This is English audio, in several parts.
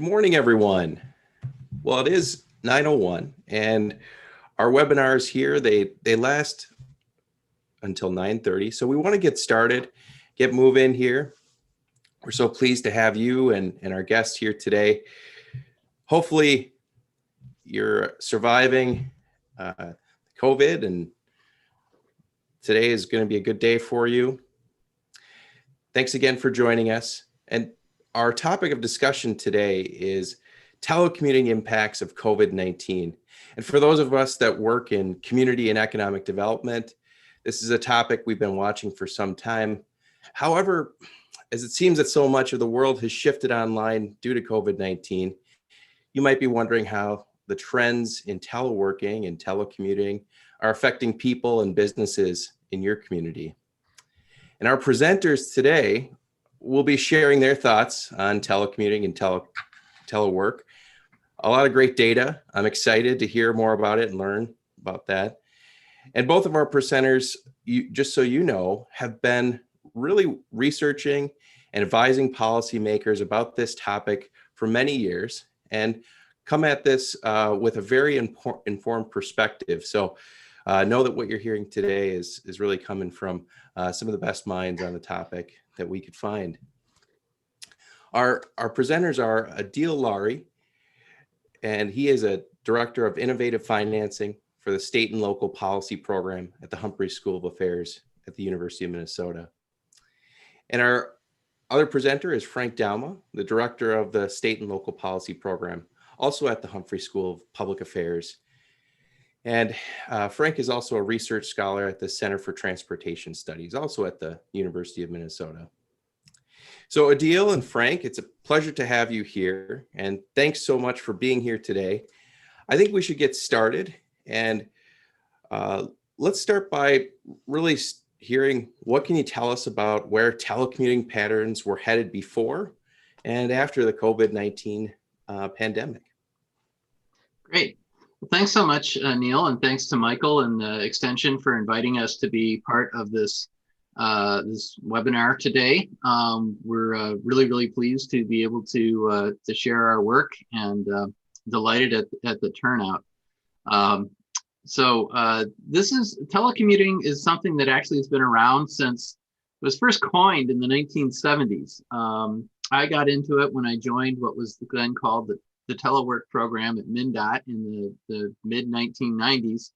morning, everyone. Well, it is 9:01, and our webinars here, they last until 9:30. So we want to get started, get moving here. We're so pleased to have you and our guests here today. Hopefully you're surviving COVID, and today is going to be a good day for you. Thanks again for joining us. And our topic of discussion today is telecommuting impacts of COVID-19. And for those of us that work in community and economic development, this is a topic we've been watching for some time. However, as it seems that so much of the world has shifted online due to COVID-19, you might be wondering how the trends in teleworking and telecommuting are affecting people and businesses in your community. And our presenters today will be sharing their thoughts on telecommuting and telework. A lot of great data. I'm excited to hear more about it and learn about that. And both of our presenters, just so you know, have been really researching and advising policymakers about this topic for many years and come at this with a very informed perspective. So know that what you're hearing today is really coming from some of the best minds on the topic that we could find. Our presenters are Adil Lari, and he is a Director of Innovative Financing for the State and Local Policy Program at the Humphrey School of Affairs at the University of Minnesota. And our other presenter is Frank Dauma, the Director of the State and Local Policy Program, also at the Humphrey School of Public Affairs. And Frank is also a research scholar at the Center for Transportation Studies, also at the University of Minnesota. So Adil and Frank, it's a pleasure to have you here, and thanks so much for being here today. I think we should get started, and let's start by really hearing what can you tell us about where telecommuting patterns were headed before and after the COVID-19 pandemic. Great. Well, thanks so much, Neil, and thanks to Michael and the Extension for inviting us to be part of this webinar today. We're really pleased to be able to share our work and delighted at the turnout. Telecommuting is something that actually has been around since it was first coined in the 1970s. I got into it when I joined what was then called the telework program at MnDOT in the mid 1990s.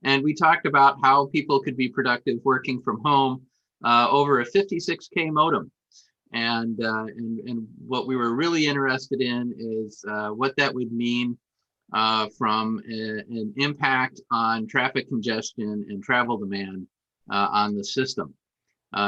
And we talked about how people could be productive working from home over a 56K modem. And what we were really interested in is what that would mean from an impact on traffic congestion and travel demand on the system.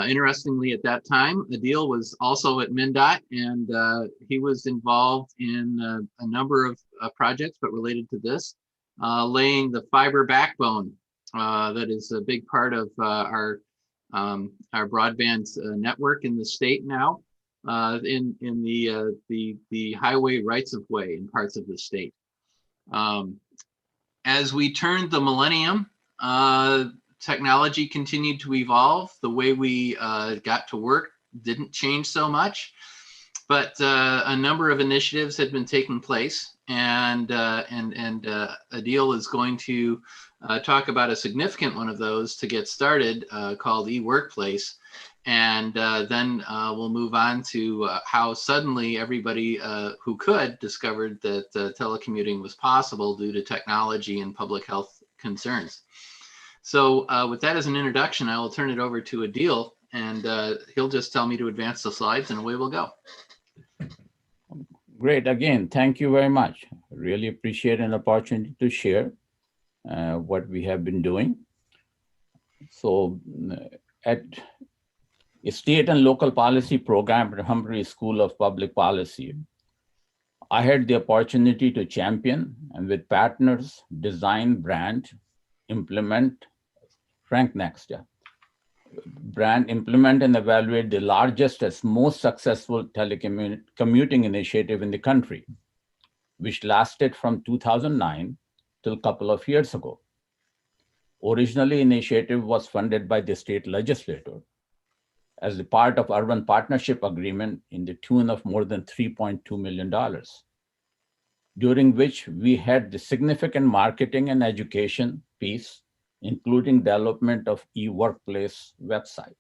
Interestingly, at that time, Adil was also at MnDOT, and he was involved in a number of projects, but related to this, laying the fiber backbone that is a big part of our broadband network in the state now, in the highway rights of way in parts of the state. As we turned the millennium, technology continued to evolve. The way we got to work didn't change so much, but a number of initiatives had been taking place, and Adil is going to talk about a significant one of those to get started, called eWorkplace, and then we'll move on to how suddenly everybody who could discovered that telecommuting was possible due to technology and public health concerns. So with that as an introduction, I will turn it over to Adil, and he'll just tell me to advance the slides, and away we'll go. Great. Again, thank you very much. Really appreciate an opportunity to share what we have been doing. So at a state and local policy program at Humphrey School of Public Policy, I had the opportunity to champion and with partners design, brand, implement, Frank next, yeah. Brand, implement, and evaluate the largest and most successful telecommuting initiative in the country, which lasted from 2009 till a couple of years ago. Originally, initiative was funded by the state legislature as a part of urban partnership agreement in the tune of more than $3.2 million. during which we had the significant marketing and education piece, including development of eWorkplace website.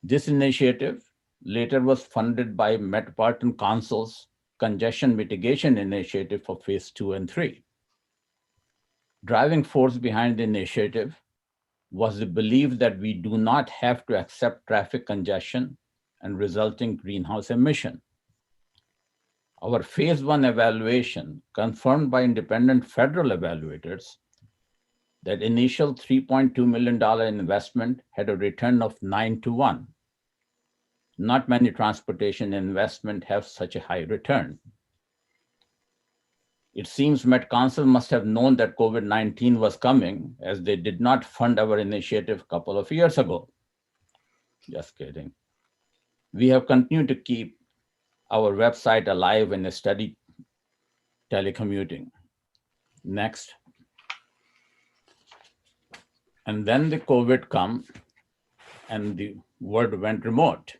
This initiative later was funded by Metropolitan Council's Congestion Mitigation Initiative for Phase 2 and 3. Driving force behind the initiative was the belief that we do not have to accept traffic congestion and resulting greenhouse emission. Our Phase 1 evaluation, confirmed by independent federal evaluators, that initial $3.2 million investment had a return of 9-to-1. Not many transportation investment have such a high return. It seems Met Council must have known that COVID-19 was coming, as they did not fund our initiative a couple of years ago. Just kidding. We have continued to keep our website alive and study telecommuting. Next. And then the COVID come and the world went remote.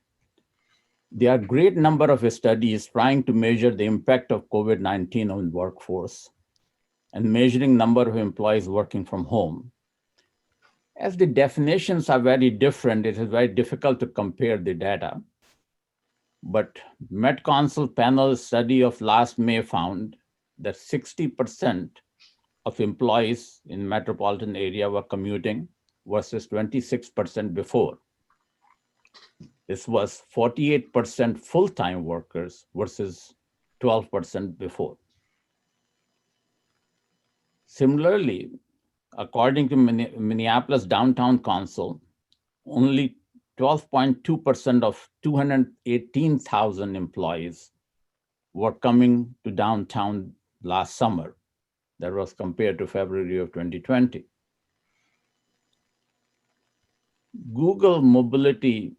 There are a great number of studies trying to measure the impact of COVID-19 on workforce and measuring number of employees working from home. As the definitions are very different, it is very difficult to compare the data. But Met Council panel study of last May found that 60% of employees in metropolitan area were commuting versus 26% before. This was 48% full-time workers versus 12% before. Similarly, according to Minneapolis Downtown Council, only 12.2% of 218,000 employees were coming to downtown last summer. That was compared to February of 2020. Google Mobility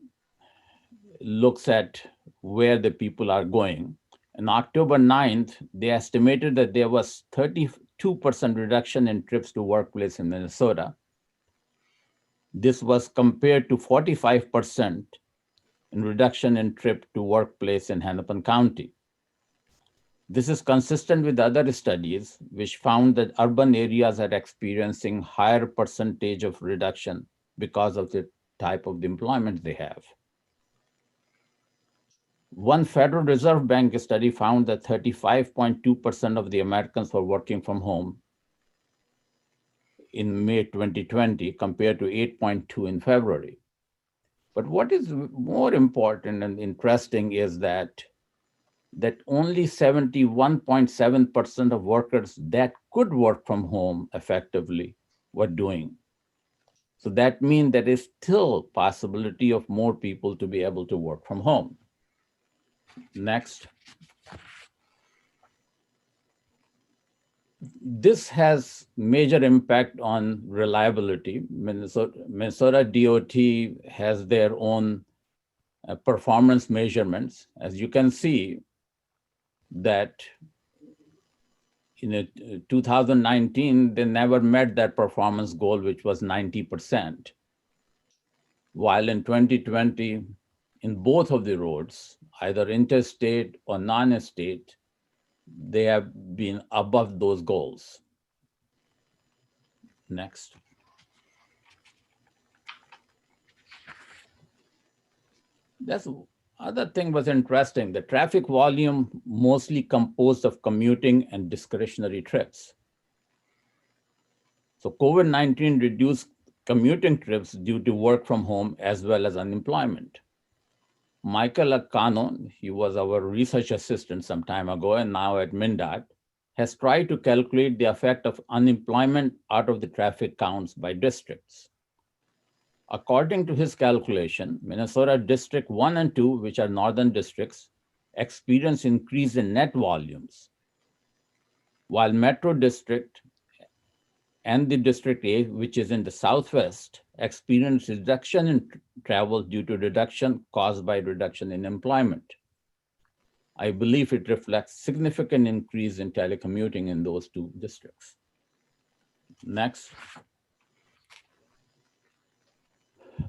looks at where the people are going. On October 9th, they estimated that there was 32% reduction in trips to workplace in Minnesota. This was compared to 45% in reduction in trip to workplace in Hennepin County. This is consistent with other studies which found that urban areas are experiencing higher percentage of reduction because of the type of the employment they have. One Federal Reserve Bank study found that 35.2% of the Americans were working from home in May 2020 compared to 8.2% in February. But what is more important and interesting is that only 71.7% of workers that could work from home effectively were doing. So that means there is still possibility of more people to be able to work from home. Next. This has major impact on reliability. Minnesota DOT has their own performance measurements. As you can see, that in 2019, they never met that performance goal, which was 90%. While in 2020, in both of the roads, either interstate or non-state, they have been above those goals. Next. That's other thing was interesting. The traffic volume mostly composed of commuting and discretionary trips. So COVID-19 reduced commuting trips due to work from home as well as unemployment. Michael Acano, he was our research assistant some time ago and now at MnDOT, has tried to calculate the effect of unemployment out of the traffic counts by districts. According to his calculation, Minnesota District 1 and 2, which are northern districts, experience increase in net volumes, while Metro District and the District A, which is in the southwest, experience reduction in travel due to reduction caused by reduction in employment. I believe it reflects significant increase in telecommuting in those two districts. Next.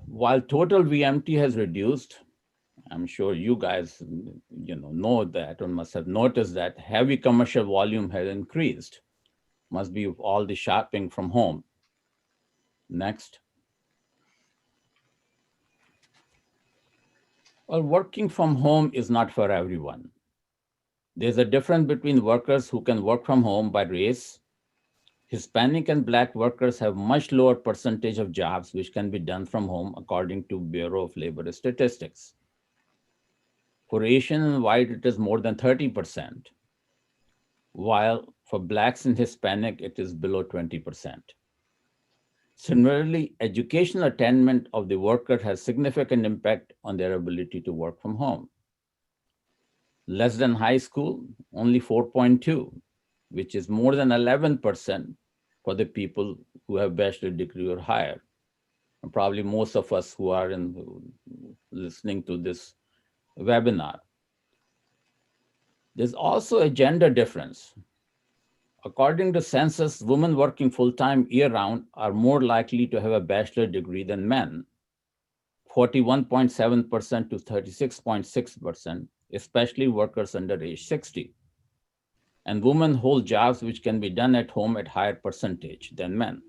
While total VMT has reduced, I'm sure you guys know that or must have noticed that heavy commercial volume has increased. Must be all the shopping from home. Next. Well, working from home is not for everyone. There's a difference between workers who can work from home by race. Hispanic and Black workers have much lower percentage of jobs which can be done from home, according to Bureau of Labor Statistics. For Asian and white, it is more than 30%, while for Blacks and Hispanic, it is below 20%. Similarly, educational attainment of the worker has significant impact on their ability to work from home. Less than high school, only 4.2, which is more than 11% for the people who have bachelor degree or higher. And probably most of us who are listening to this webinar. There's also a gender difference. According to census, women working full-time year-round are more likely to have a bachelor degree than men, 41.7% to 36.6%, especially workers under age 60. And women hold jobs which can be done at home at higher percentage than men.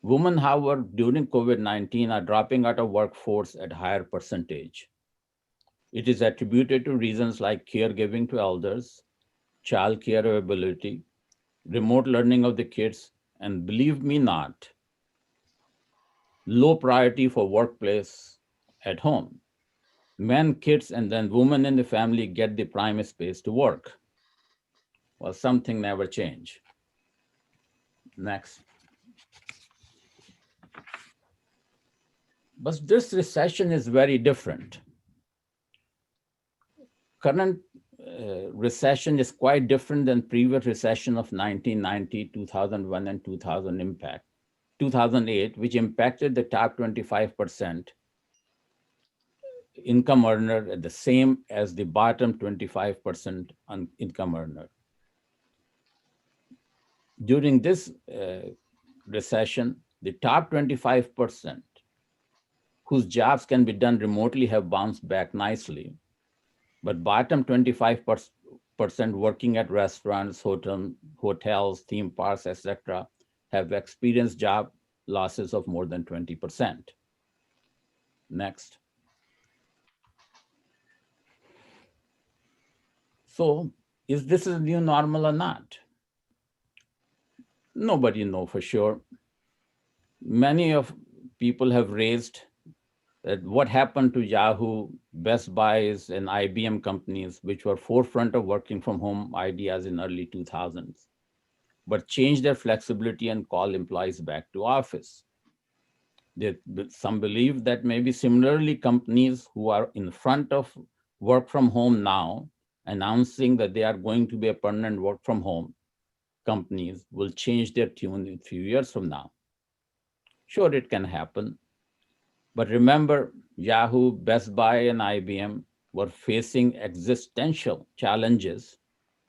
Women, however, during COVID-19 are dropping out of workforce at higher percentage. It is attributed to reasons like caregiving to elders, child care availability, remote learning of the kids, and believe me not, low priority for workplace at home. Men, kids, and then women in the family get the prime space to work. Well, something never change. Next. But this recession is very different. Current recession is quite different than previous recession of 1990, 2001, and 2008, which impacted the top 25% income earner at the same as the bottom 25% income earner. During this recession, the top 25% whose jobs can be done remotely have bounced back nicely, but bottom 25% working at restaurants, hotels, theme parks, etc., have experienced job losses of more than 20%. Next. So, is this a new normal or not? Nobody knows for sure. Many of people have raised that what happened to Yahoo, Best Buys, and IBM companies, which were forefront of working from home ideas in early 2000s, but changed their flexibility and call employees back to office. Some believe that maybe similarly companies who are in front of work from home now, announcing that they are going to be a permanent work from home companies, will change their tune in a few years from now. Sure, it can happen. But remember, Yahoo, Best Buy, and IBM were facing existential challenges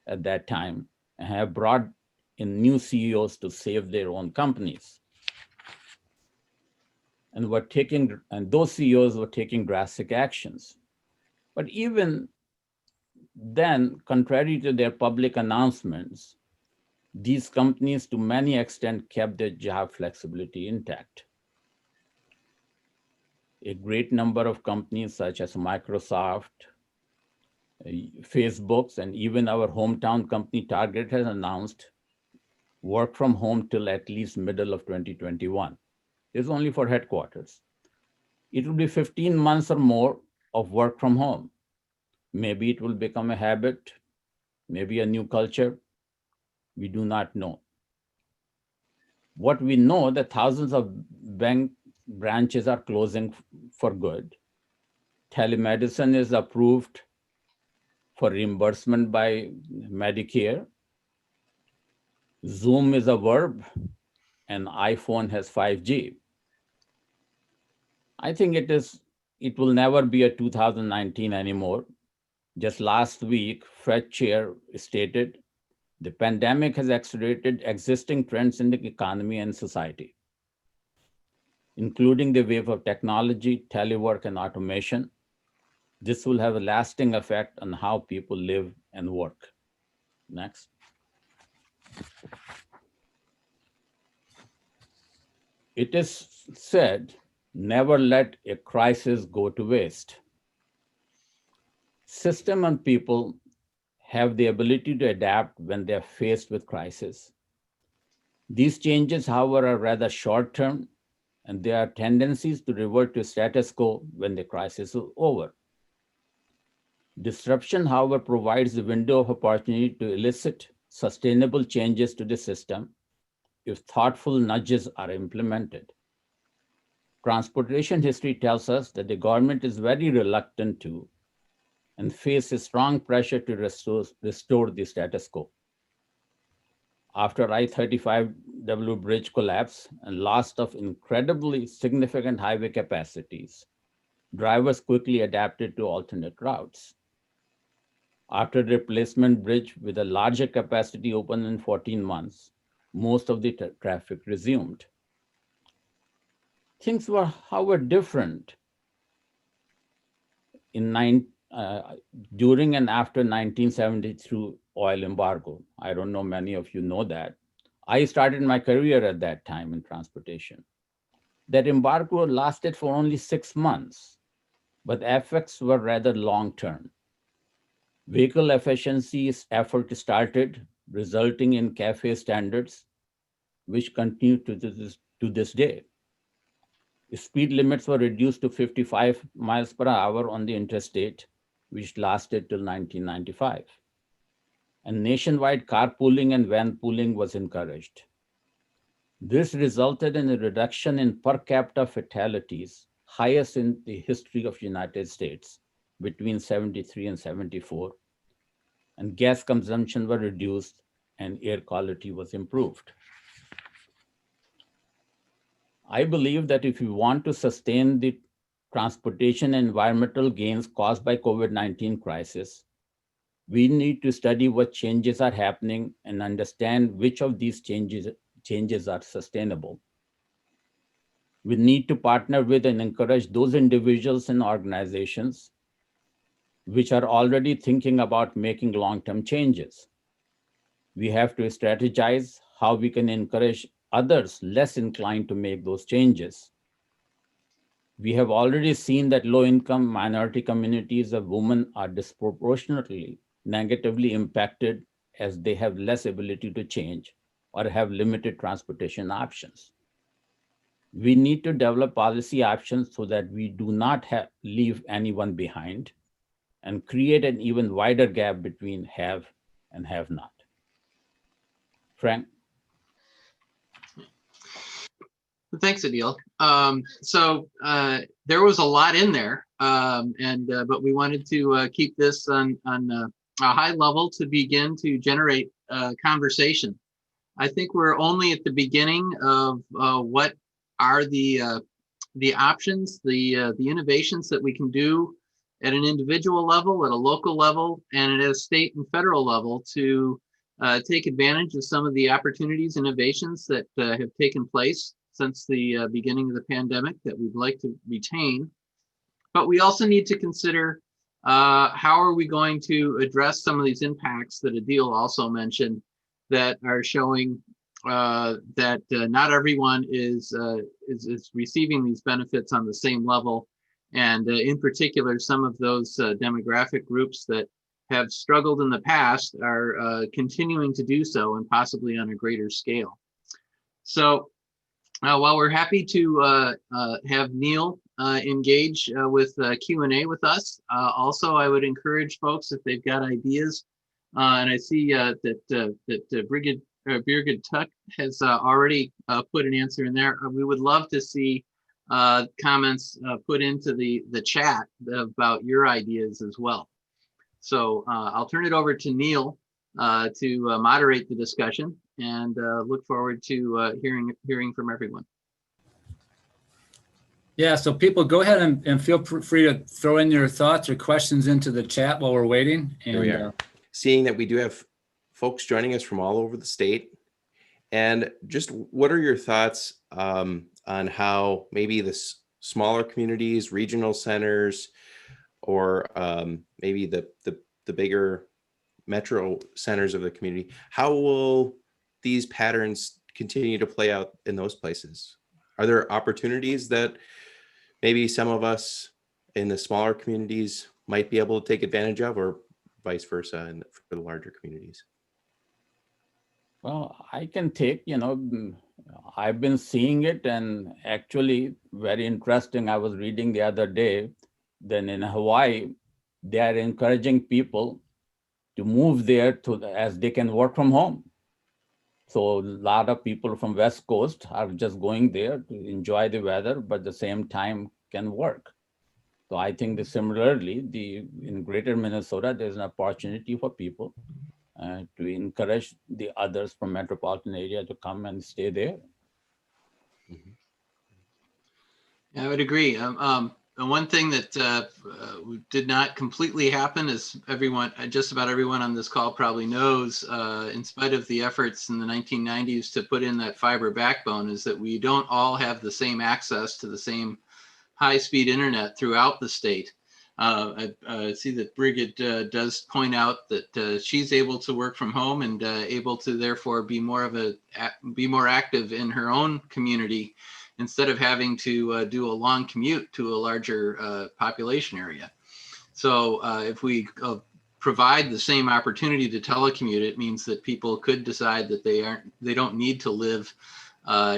at that time and have brought in new CEOs to save their own companies. And those CEOs were taking drastic actions. But even then, contrary to their public announcements, these companies to many extent kept their job flexibility intact. A great number of companies such as Microsoft, Facebook, and even our hometown company Target has announced work from home till at least middle of 2021. It's only for headquarters. It will be 15 months or more of work from home. Maybe it will become a habit, maybe a new culture. We do not know. What we know that thousands of bank branches are closing for good. Telemedicine is approved for reimbursement by Medicare. Zoom is a verb, and iPhone has 5G. I think it will never be a 2019 anymore. Just last week, Fed chair stated, the pandemic has accelerated existing trends in the economy and society, including the wave of technology, telework, and automation. This will have a lasting effect on how people live and work. Next. It is said, never let a crisis go to waste. System and people have the ability to adapt when they are faced with crisis. These changes, however, are rather short-term, and there are tendencies to revert to status quo when the crisis is over. Disruption, however, provides the window of opportunity to elicit sustainable changes to the system if thoughtful nudges are implemented. Transportation history tells us that the government is very reluctant to and faces strong pressure to restore the status quo. After I-35W bridge collapse and loss of incredibly significant highway capacities, drivers quickly adapted to alternate routes. After the replacement bridge with a larger capacity opened in 14 months, most of the traffic resumed. Things were, however, different during and after 1973 oil embargo. I don't know, many of you know that. I started my career at that time in transportation. That embargo lasted for only 6 months, but the effects were rather long-term. Vehicle efficiency effort started, resulting in CAFE standards, which continue to this day. Speed limits were reduced to 55 miles per hour on the interstate, which lasted till 1995. And nationwide carpooling and van pooling was encouraged. This resulted in a reduction in per capita fatalities, highest in the history of the United States, between 73 and 74. And gas consumption were reduced and air quality was improved. I believe that if we want to sustain the transportation and environmental gains caused by COVID-19 crisis, we need to study what changes are happening and understand which of these changes are sustainable. We need to partner with and encourage those individuals and organizations which are already thinking about making long-term changes. We have to strategize how we can encourage others less inclined to make those changes. We have already seen that low-income minority communities of women are disproportionately negatively impacted as they have less ability to change or have limited transportation options. We need to develop policy options so that we do not leave anyone behind and create an even wider gap between have and have not. Frank? Thanks, Adil. There was a lot in there, but we wanted to keep this on a high level to begin to generate conversation. I think we're only at the beginning of what are the options, the innovations that we can do at an individual level, at a local level, and at a state and federal level to take advantage of some of the opportunities, innovations that have taken place since the beginning of the pandemic that we'd like to retain. But we also need to consider how are we going to address some of these impacts that Adil also mentioned that are showing that not everyone is receiving these benefits on the same level. And in particular, some of those demographic groups that have struggled in the past are continuing to do so, and possibly on a greater scale. So while we're happy to have Neil engage with Q&A with us, also I would encourage folks, if they've got ideas, and I see that Birgit Tuck has already put an answer in there. We would love to see comments put into the chat about your ideas as well. So I'll turn it over to Neil to moderate the discussion, and look forward to hearing from everyone. Yeah, so people go ahead and feel free to throw in your thoughts or questions into the chat while we're waiting. And Here we are. Seeing that we do have folks joining us from all over the state, and just what are your thoughts on how maybe the smaller communities, regional centers, or maybe the bigger metro centers of the community, how will these patterns continue to play out in those places? Are there opportunities that maybe some of us in the smaller communities might be able to take advantage of, or vice versa for the larger communities? Well, I can take, I've been seeing it, and actually very interesting. I was reading the other day, then in Hawaii, they are encouraging people to move there as they can work from home. So a lot of people from West Coast are just going there to enjoy the weather, but at the same time can work. So I think that similarly, in greater Minnesota, there's an opportunity for people to encourage the others from metropolitan area to come and stay there. Yeah, I would agree. And one thing that did not completely happen, is just about everyone on this call probably knows, in spite of the efforts in the 1990s to put in that fiber backbone, is that we don't all have the same access to the same high-speed internet throughout the state. I see that Brigitte does point out that she's able to work from home and able to therefore be more active in her own community, instead of having to do a long commute to a larger population area. So if we provide the same opportunity to telecommute, it means that people could decide that they don't need to live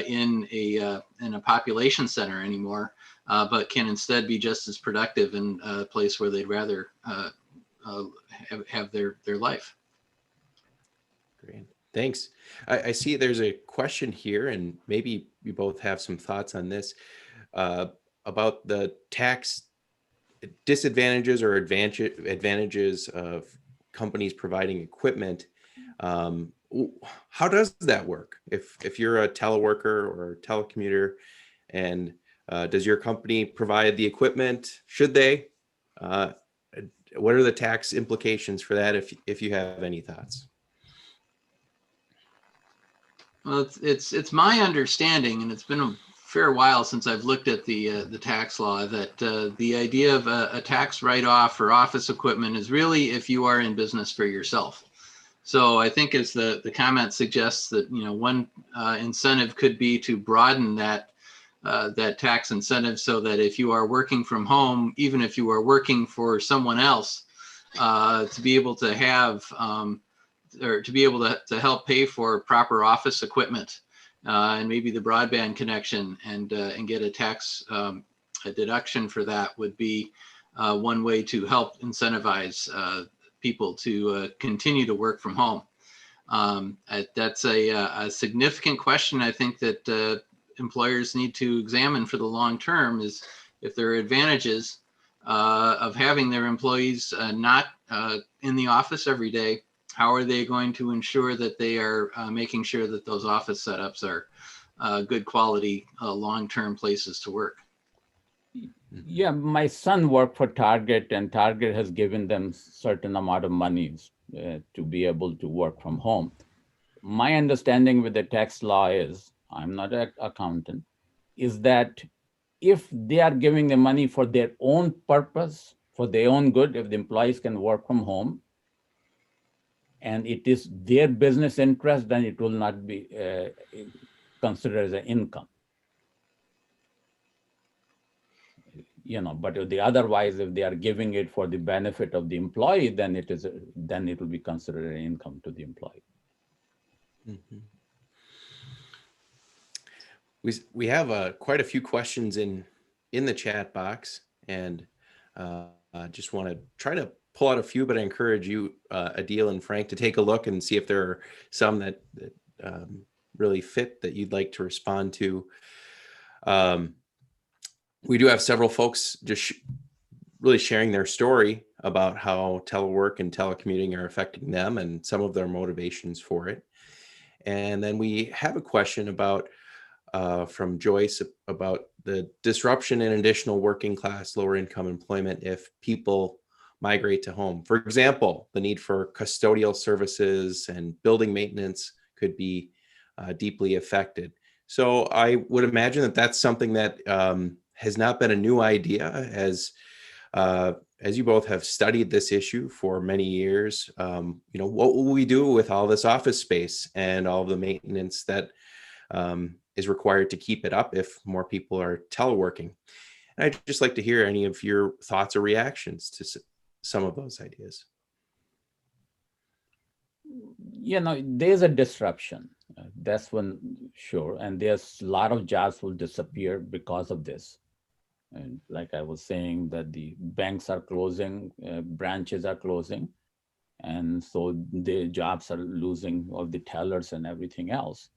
in a population center anymore, but can instead be just as productive in a place where they'd rather have their life. Great. Thanks. I see there's a question here, and maybe you both have some thoughts on this, about the tax disadvantages or advantages of companies providing equipment. How does that work? If you're a teleworker or a telecommuter, and does your company provide the equipment? Should they? What are the tax implications for that, if you have any thoughts? Well, it's my understanding, and it's been a fair while since I've looked at the tax law, that the idea of a tax write-off for office equipment is really if you are in business for yourself. So I think, as the comment suggests, that one incentive could be to broaden that tax incentive, so that if you are working from home, even if you are working for someone else, to be able to have or to be able to help pay for proper office equipment, and maybe the broadband connection, and get a tax a deduction for that, would be one way to help incentivize people to continue to work from home. That's a significant question, I think, that employers need to examine for the long term, is if there are advantages of having their employees not in the office every day. How are they going to ensure that they are making sure that those office setups are good quality, long-term places to work? Yeah, my son worked for Target, and Target has given them certain amount of money to be able to work from home. My understanding with the tax law is, I'm not an accountant, is that if they are giving the money for their own purpose, for their own good, if the employees can work from home, and it is their business interest, then it will not be considered as an income. But otherwise, if they are giving it for the benefit of the employee, then it will be considered an income to the employee. Mm-hmm. We have quite a few questions in the chat box, and just want to try to pull out a few, but I encourage you, Adil and Frank, to take a look and see if there are some that really fit that you'd like to respond to. We do have several folks just really sharing their story about how telework and telecommuting are affecting them and some of their motivations for it. And then we have a question about from Joyce about the disruption in additional working class, lower income employment if people migrate to home. For example, the need for custodial services and building maintenance could be deeply affected. So I would imagine that that's something that has not been a new idea, as as you both have studied this issue for many years, what will we do with all this office space and all the maintenance that is required to keep it up if more people are teleworking? And I'd just like to hear any of your thoughts or reactions to some of those ideas. There's a disruption. That's one, sure. And there's a lot of jobs will disappear because of this. And like I was saying, that the banks are closing, branches are closing. And so the jobs are losing, all the tellers and everything else.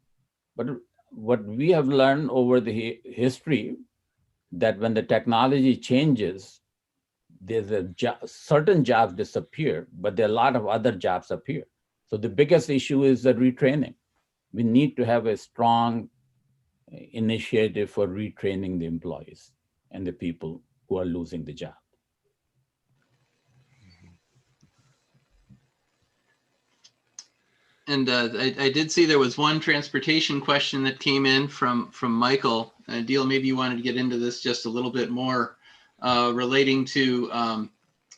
But what we have learned over the history, that when the technology changes, there's certain jobs disappear, but there are a lot of other jobs appear. So the biggest issue is the retraining. We need to have a strong initiative for retraining the employees and the people who are losing the job. And I did see there was one transportation question that came in from Michael. Adil, maybe you wanted to get into this just a little bit more, relating to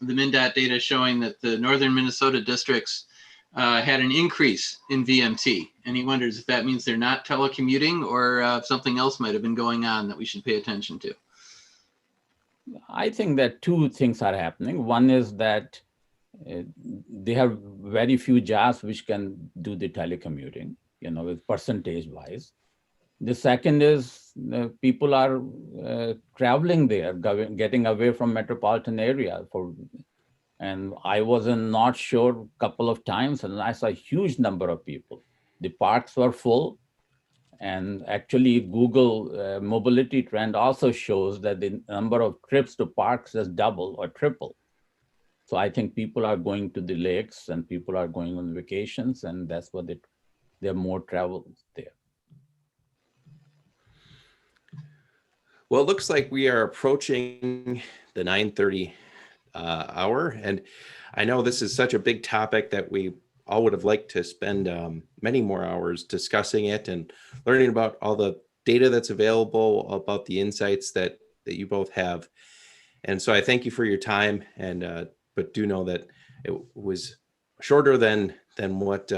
the MnDOT data showing that the northern Minnesota districts had an increase in VMT. And he wonders if that means they're not telecommuting, or if something else might have been going on that we should pay attention to. I think that two things are happening. One is that they have very few jobs which can do the telecommuting, with percentage wise. The second is people are traveling there, getting away from metropolitan area. And I was not sure a couple of times, and I saw a huge number of people. The parks were full. And actually, Google mobility trend also shows that the number of trips to parks has doubled or tripled. So I think people are going to the lakes and people are going on vacations, and that's what there are more travel there. Well, it looks like we are approaching the 9:30 hour. And I know this is such a big topic that we all would have liked to spend many more hours discussing it and learning about all the data that's available, about the insights that you both have. And so I thank you for your time, and but do know that it was shorter than what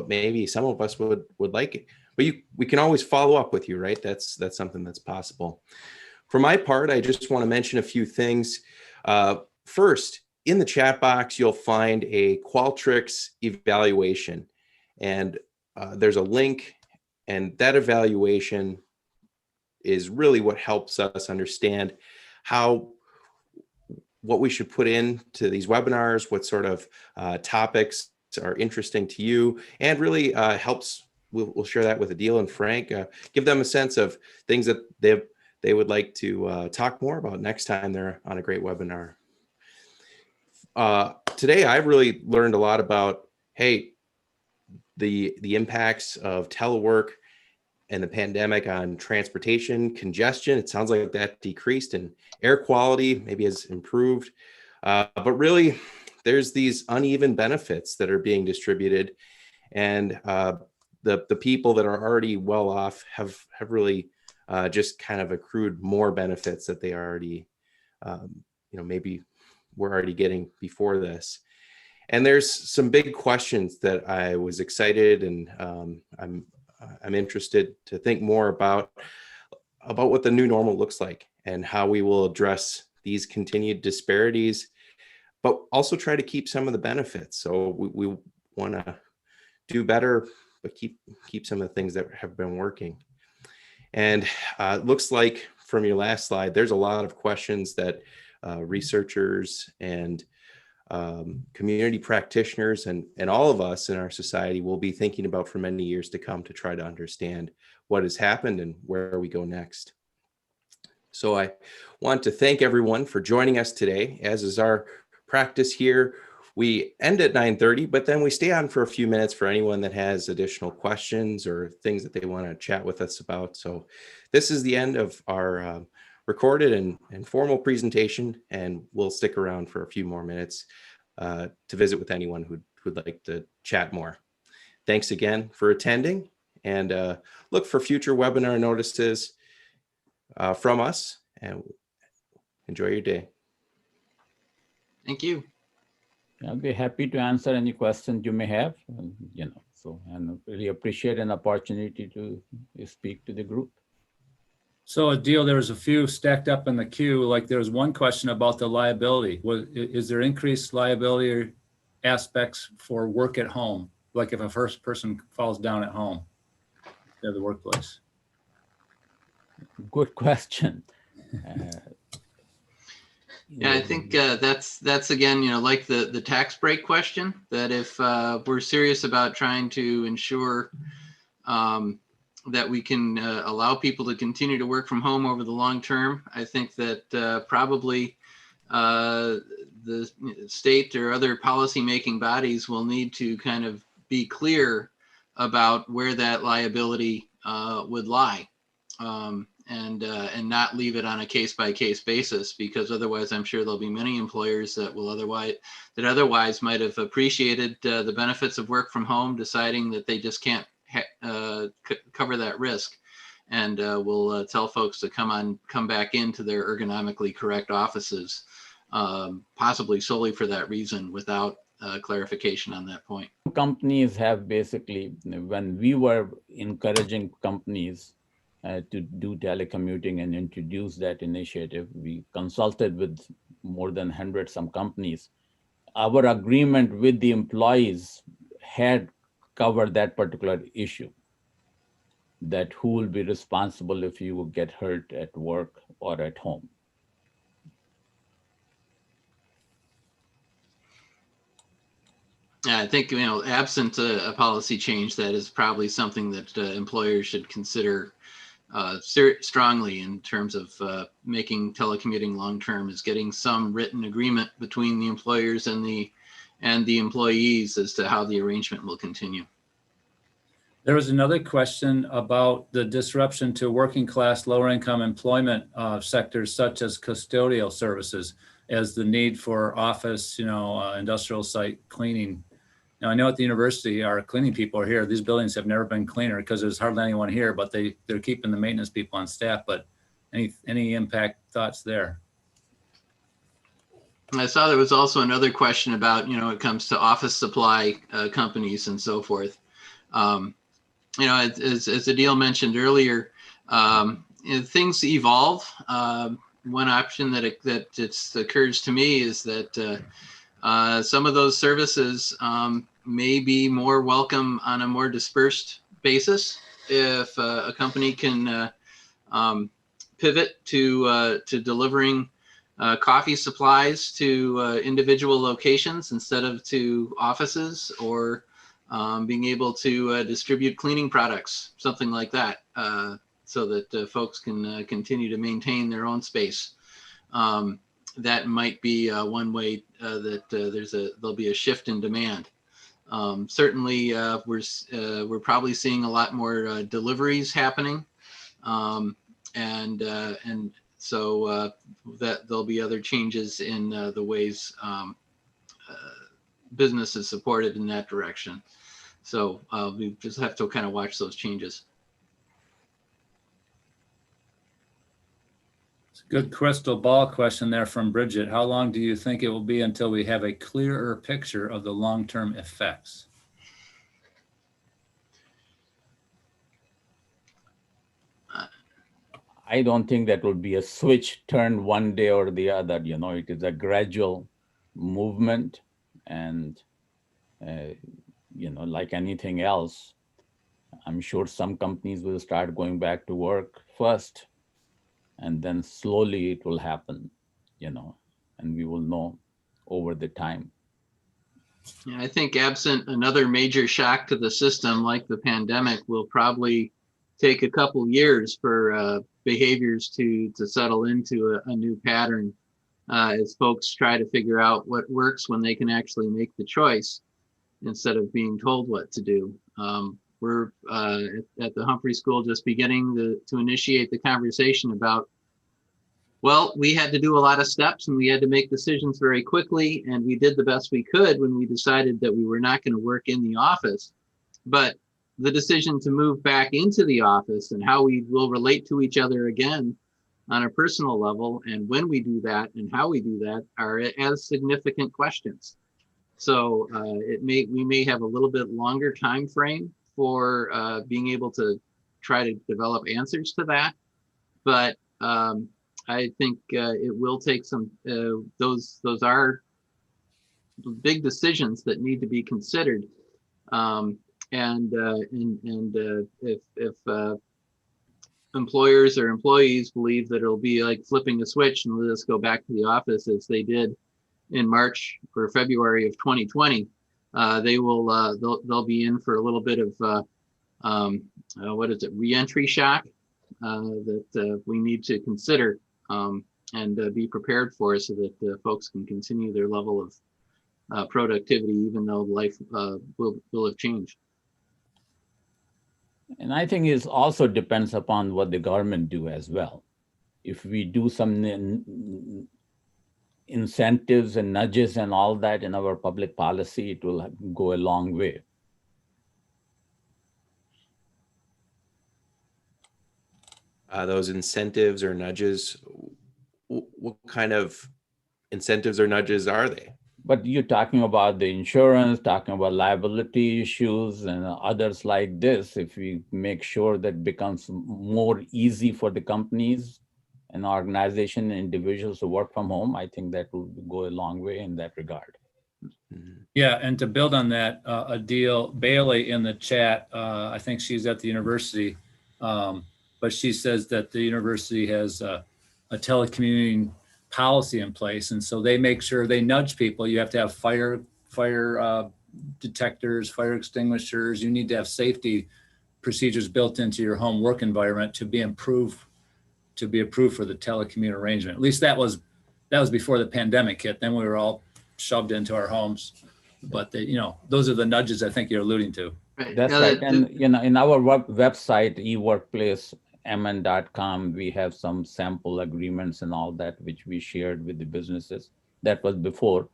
maybe some of us would like it. But we can always follow up with you, right? That's something that's possible. For my part, I just want to mention a few things. First, in the chat box, you'll find a Qualtrics evaluation, and there's a link, and that evaluation is really what helps us understand what we should put into these webinars, what sort of topics are interesting to you, and really helps. We'll share that with Adil and Frank, give them a sense of things that they would like to talk more about next time they're on a great webinar. Today, I really learned a lot about, the impacts of telework and the pandemic on transportation congestion. It sounds like that decreased, and air quality maybe has improved. But really, there's these uneven benefits that are being distributed, and the people that are already well off have really just kind of accrued more benefits that they already, maybe were already getting before this. And there's some big questions that I was excited, and I'm interested to think more about what the new normal looks like and how we will address these continued disparities, but also try to keep some of the benefits. So we want to do better, but keep some of the things that have been working. And it looks like from your last slide, there's a lot of questions that researchers and community practitioners and all of us in our society will be thinking about for many years to come, to try to understand what has happened and where we go next. So I want to thank everyone for joining us today. As is our practice here, we end at 9:30, but then we stay on for a few minutes for anyone that has additional questions or things that they want to chat with us about. So this is the end of our recorded and formal presentation, and we'll stick around for a few more minutes to visit with anyone who'd like to chat more. Thanks again for attending, and look for future webinar notices from us, and enjoy your day. Thank you. I'll be happy to answer any questions you may have, and really appreciate an opportunity to speak to the group. So Adil, there was a few stacked up in the queue. Like there was one question about the liability. Is there increased liability aspects for work at home? Like if a first person falls down at home at the workplace? Good question. Yeah, I think that's again, like the tax break question, that if we're serious about trying to ensure that we can allow people to continue to work from home over the long term, I think that probably the state or other policymaking bodies will need to kind of be clear about where that liability would lie. And not leave it on a case-by-case basis, because otherwise I'm sure there'll be many employers that will otherwise might have appreciated the benefits of work from home, deciding that they just can't cover that risk, and will tell folks to come back into their ergonomically correct offices, possibly solely for that reason, without clarification on that point. Companies have basically, when we were encouraging companies to do telecommuting and introduce that initiative, we consulted with more than 100 some companies. Our agreement with the employees had covered that particular issue, that who will be responsible if you get hurt at work or at home. Yeah, I think, absent a policy change, that is probably something that employers should consider strongly in terms of making telecommuting long-term, is getting some written agreement between the employers and the employees as to how the arrangement will continue. There was another question about the disruption to working class, lower income employment sectors such as custodial services, as the need for office, industrial site cleaning. Now, I know at the university, our cleaning people are here. These buildings have never been cleaner because there's hardly anyone here, but they're keeping the maintenance people on staff. But any impact thoughts there? I saw there was also another question about, when it comes to office supply companies and so forth. As Adil mentioned earlier, things evolve. One option that occurs to me is that some of those services may be more welcome on a more dispersed basis if a company can pivot to delivering coffee supplies to individual locations instead of to offices, or being able to distribute cleaning products, something like that, so that folks can continue to maintain their own space. That might be one way that there'll be a shift in demand. Certainly, we're probably seeing a lot more deliveries happening, and so that there'll be other changes in the ways business is supported in that direction. So we just have to kind of watch those changes. Good crystal ball question there from Bridget. How long do you think it will be until we have a clearer picture of the long-term effects? I don't think that will be a switch turned one day or the other. It is a gradual movement, and like anything else, I'm sure some companies will start going back to work first, and then slowly it will happen, and we will know over the time. Yeah, I think absent another major shock to the system like the pandemic, will probably take a couple years for behaviors to settle into a new pattern, as folks try to figure out what works when they can actually make the choice instead of being told what to do. We're at the Humphrey School just beginning to initiate the conversation about, well, we had to do a lot of steps and we had to make decisions very quickly, and we did the best we could when we decided that we were not going to work in the office. But the decision to move back into the office and how we will relate to each other again on a personal level, and when we do that and how we do that are as significant questions. So we may have a little bit longer time frame for being able to try to develop answers to that, but I think it will take some. Those are big decisions that need to be considered, if employers or employees believe that it'll be like flipping a switch and let us go back to the office as they did in March or February of 2020, they'll be in for a little bit of re-entry shock that we need to consider and be prepared for, so that folks can continue their level of productivity, even though life will have changed. And I think it also depends upon what the government do as well. If we do some incentives and nudges and all that in our public policy, it will go a long way. Those incentives or nudges, what kind of incentives or nudges are they? But you're talking about the insurance, talking about liability issues and others like this. If we make sure that becomes more easy for the companies and organization and individuals to work from home, I think that will go a long way in that regard. Yeah, and to build on that, Adil Bailey in the chat, I think she's at the university, but she says that the university has a telecommuting policy in place, and so they make sure they nudge people. You have to have fire detectors, fire extinguishers. You need to have safety procedures built into your home work environment to be approved for the telecommute arrangement. At least that was before the pandemic hit. Then we were all shoved into our homes. But those are the nudges I think you're alluding to. That's right. And in our website, eWorkplace, mn.com, we have some sample agreements and all that, which we shared with the businesses. That was before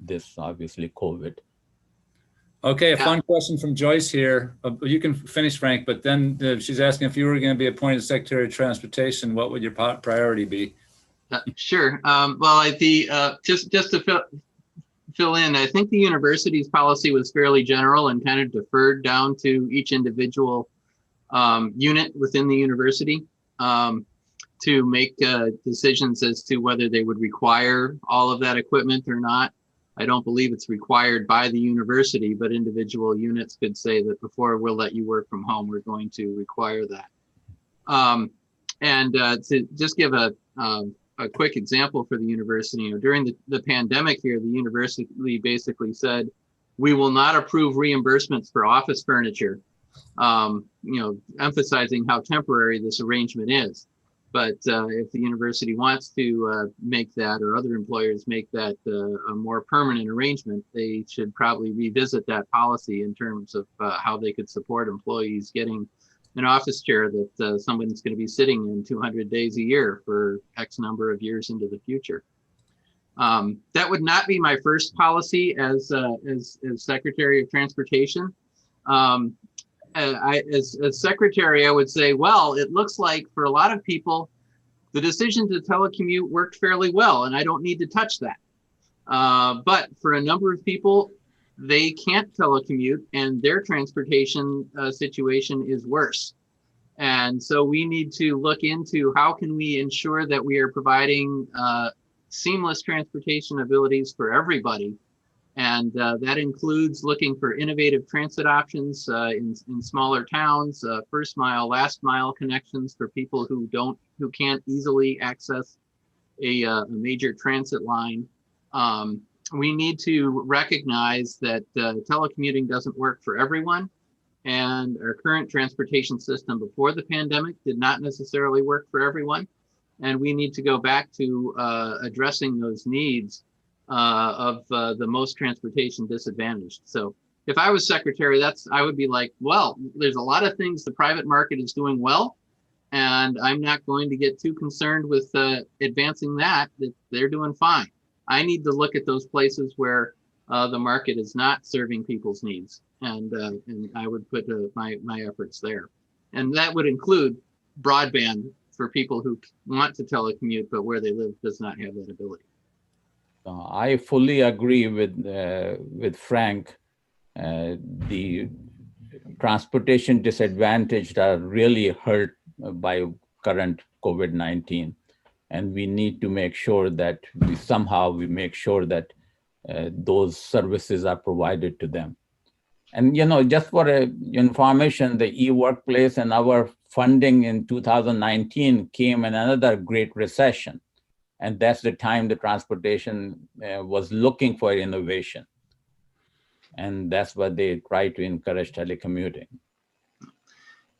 this, obviously, COVID. Okay, a fun question from Joyce here. You can finish, Frank, but then she's asking if you were going to be appointed Secretary of Transportation, what would your priority be? Sure. Well, just to fill in, I think the university's policy was fairly general and kind of deferred down to each individual unit within the university to make decisions as to whether they would require all of that equipment or not. I don't believe it's required by the university, but individual units could say that before we'll let you work from home, we're going to require that. To just give a quick example for the university, during the pandemic here, the university basically said, we will not approve reimbursements for office furniture, emphasizing how temporary this arrangement is. But if the university wants to make that, or other employers make that a more permanent arrangement, they should probably revisit that policy in terms of how they could support employees getting an office chair that someone's going to be sitting in 200 days a year for X number of years into the future. That would not be my first policy as Secretary of Transportation. As secretary, I would say, well, it looks like for a lot of people, the decision to telecommute worked fairly well, and I don't need to touch that. But for a number of people, they can't telecommute, and their transportation situation is worse. And so we need to look into how can we ensure that we are providing seamless transportation abilities for everybody. And that includes looking for innovative transit options in smaller towns, first mile, last mile connections for people who can't easily access a major transit line. We need to recognize that telecommuting doesn't work for everyone, and our current transportation system before the pandemic did not necessarily work for everyone. And we need to go back to addressing those needs of the most transportation disadvantaged. So if I was secretary, I would be like, well, there's a lot of things the private market is doing well, and I'm not going to get too concerned with advancing that they're doing fine. I need to look at those places where the market is not serving people's needs, and I would put my efforts there. And that would include broadband for people who want to telecommute, but where they live does not have that ability. I fully agree with Frank. The transportation disadvantaged are really hurt by current COVID-19. And we need to make sure that we make sure that those services are provided to them. And, just for information, the eWorkplace and our funding in 2019 came in another great recession. And that's the time the transportation was looking for innovation. And that's what they try to encourage telecommuting.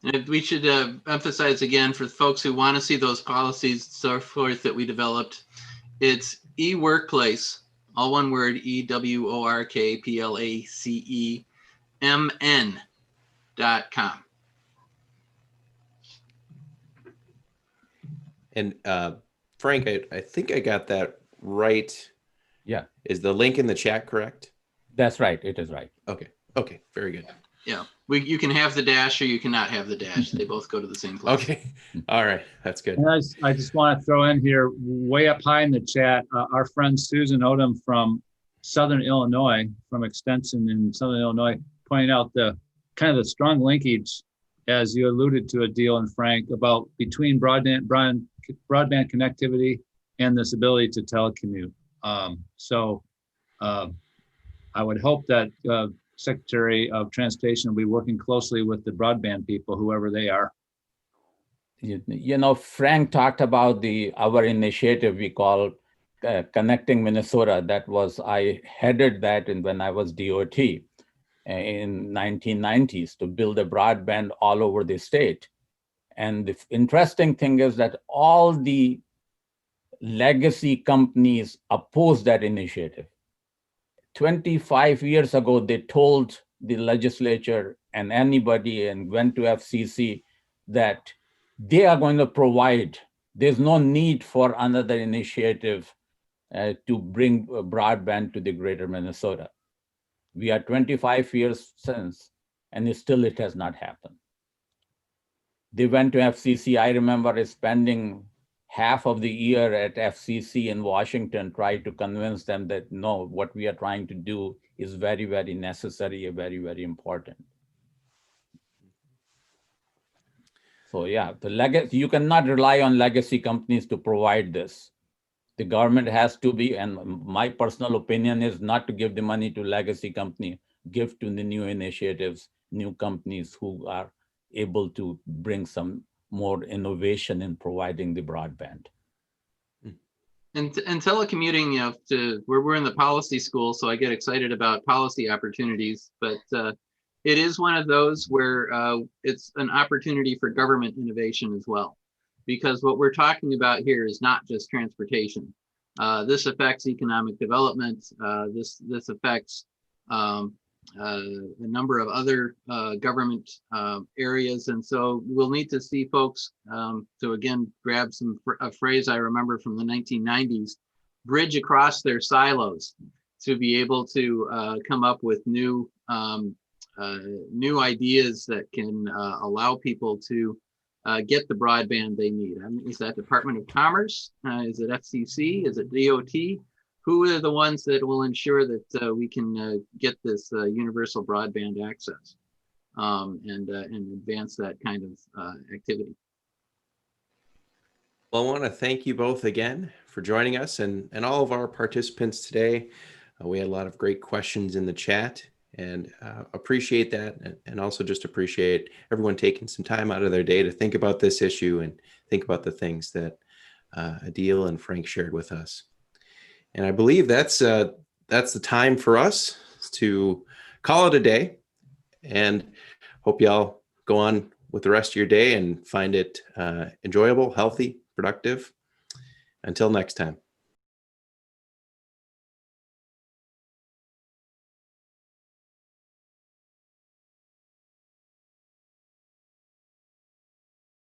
And we should emphasize again for folks who want to see those policies, so forth that we developed, it's eWorkplace, all one word, eWorkplaceMN.com. And Frank, I think I got that right. Yeah. Is the link in the chat correct? That's right. It is right. Okay. Very good. Yeah, you can have the dash or you cannot have the dash. They both go to the same place. Okay. All right. That's good. And I just want to throw in here, way up high in the chat, our friend Susan Odom from Southern Illinois, from Extension in Southern Illinois, pointing out the kind of the strong linkage, as you alluded to, Adil and Frank, about between broadband connectivity and this ability to telecommute. I would hope that Secretary of Transportation will be working closely with the broadband people, whoever they are. Frank talked about our initiative we call Connecting Minnesota. I headed that when I was DOT in 1990s to build a broadband all over the state. And the interesting thing is that all the legacy companies opposed that initiative. 25 years ago, they told the legislature and anybody and went to FCC that they are going to provide. There's no need for another initiative to bring broadband to the greater Minnesota. We are 25 years since, and it has not happened. They went to FCC. I remember spending half of the year at FCC in Washington, trying to convince them that no, what we are trying to do is very, very necessary and very, very important. So yeah, you cannot rely on legacy companies to provide this. The government has to be, and my personal opinion is not to give the money to legacy company, give to the new initiatives, new companies who are able to bring some more innovation in providing the broadband. And telecommuting, we're in the policy school, so I get excited about policy opportunities, but it is one of those where it's an opportunity for government innovation as well, because what we're talking about here is not just transportation. This affects economic development. This affects a number of other government areas. And so we'll need to see folks, to again, grab a phrase I remember from the 1990s, bridge across their silos to be able to come up with new ideas that can allow people to get the broadband they need. I mean, is that Department of Commerce? Is it FCC? Is it DOT? Who are the ones that will ensure that we can get this universal broadband access and advance that kind of activity? Well, I want to thank you both again for joining us and all of our participants today. We had a lot of great questions in the chat, and appreciate that, and also just appreciate everyone taking some time out of their day to think about this issue and think about the things that Adil and Frank shared with us. And I believe that's the time for us to call it a day, and hope y'all go on with the rest of your day and find it enjoyable, healthy, productive. Until next time.